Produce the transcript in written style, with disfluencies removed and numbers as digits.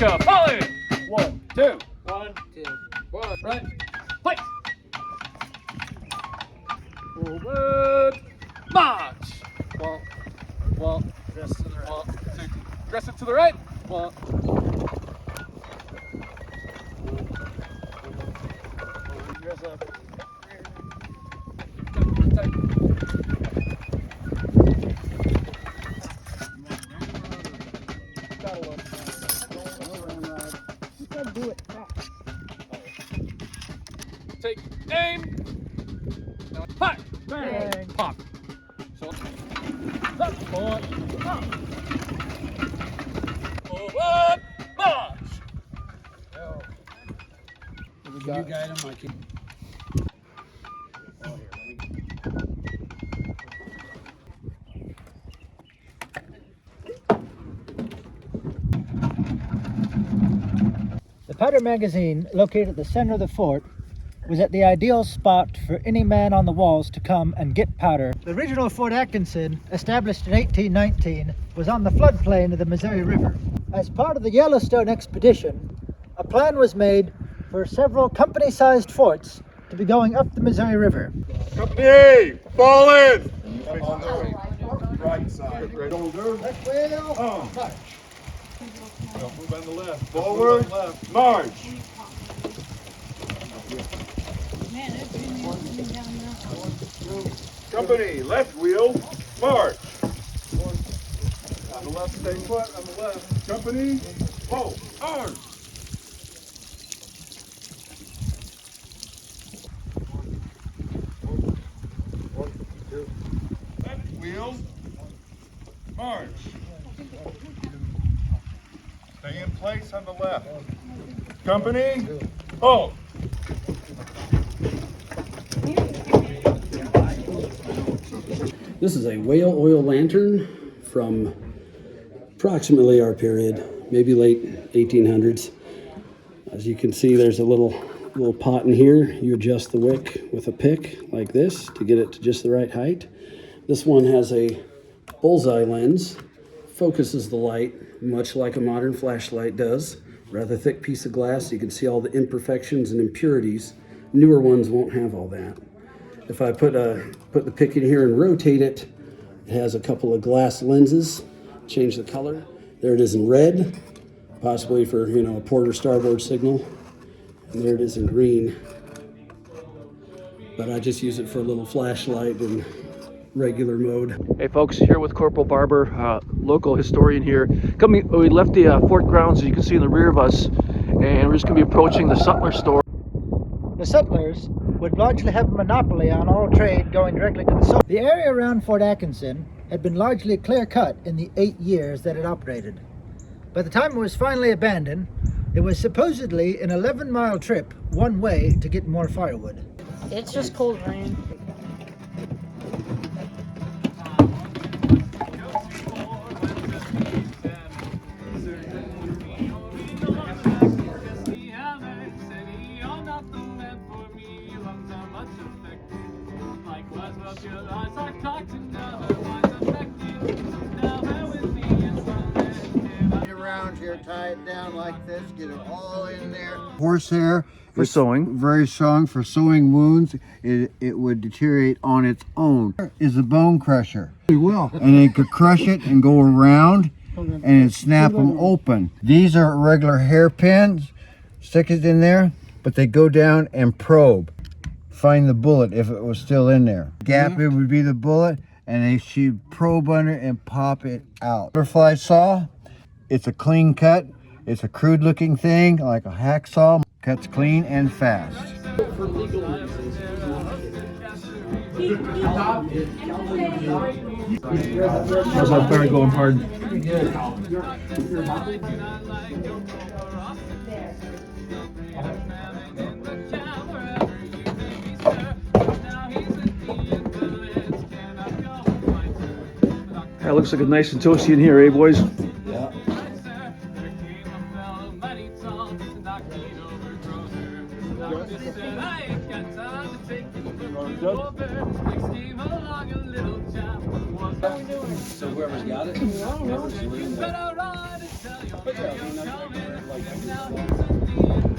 Nebraska, fall in. 1, 2. 1, 2, 1. Right. Place. Forward. March. Well. Dress to the right. Well, dress it to the right. Well. Dress up. Do it fast. Take aim. Now fire. Bang. Pop. So up. Forward. Up. Forward. March. Can you guide him? I can. The powder magazine, located at the center of the fort, was at the ideal spot for any man on the walls to come and get powder. The original Fort Atkinson, established in 1819, was on the floodplain of the Missouri River. As part of the Yellowstone expedition, a plan was made for several company-sized forts to be going up the Missouri River. Company, fall in! On the right side. Right over. Left wheel, march. Don't move on the left. Forward, march. Company, left wheel, march. On the left, stay put, on the left. Company, oh, arms. Left wheel, march. Stay in place on the left. Company, oh. This is a whale oil lantern from approximately our period, maybe late 1800s. As you can see, there's a little pot in here. You adjust the wick with a pick like this to get it to just the right height. This one has a bullseye lens, focuses the light much like a modern flashlight does. Rather thick piece of glass, you can see all the imperfections and impurities. Newer ones won't have all that. If I put the pick in here and rotate it, it has a couple of glass lenses. Change the color. There it is in red, possibly for, a port or starboard signal. And there it is in green. But I just use it for a little flashlight in regular mode. Hey folks, here with Corporal Barber, local historian here. We left the fort grounds, as you can see in the rear of us, and we're just going to be approaching the sutler store. The sutlers would largely have a monopoly on all trade going directly to the source. The area around Fort Atkinson had been largely clear-cut in the 8 years that it operated. By the time it was finally abandoned, it was supposedly an 11-mile trip one way to get more firewood. It's just cold rain. Around here, tie it down like this, get it all in there. Horsehair For sewing. very strong for sewing wounds. It would deteriorate on its own. Is a bone crusher. It will. And it could crush it and go around and it'd snap them open. These are regular hairpins. Stick it in there, but they go down and probe. Find the bullet if it was still in there. Gap, it would be the bullet, and she'd probe under it and pop it out. Butterfly saw, it's a clean cut. It's a crude looking thing, like a hacksaw. Cuts clean and fast. How's that fire going hard? That looks like a nice and toasty in here, eh, boys? Yeah. So whoever's got it, But yeah, I mean, like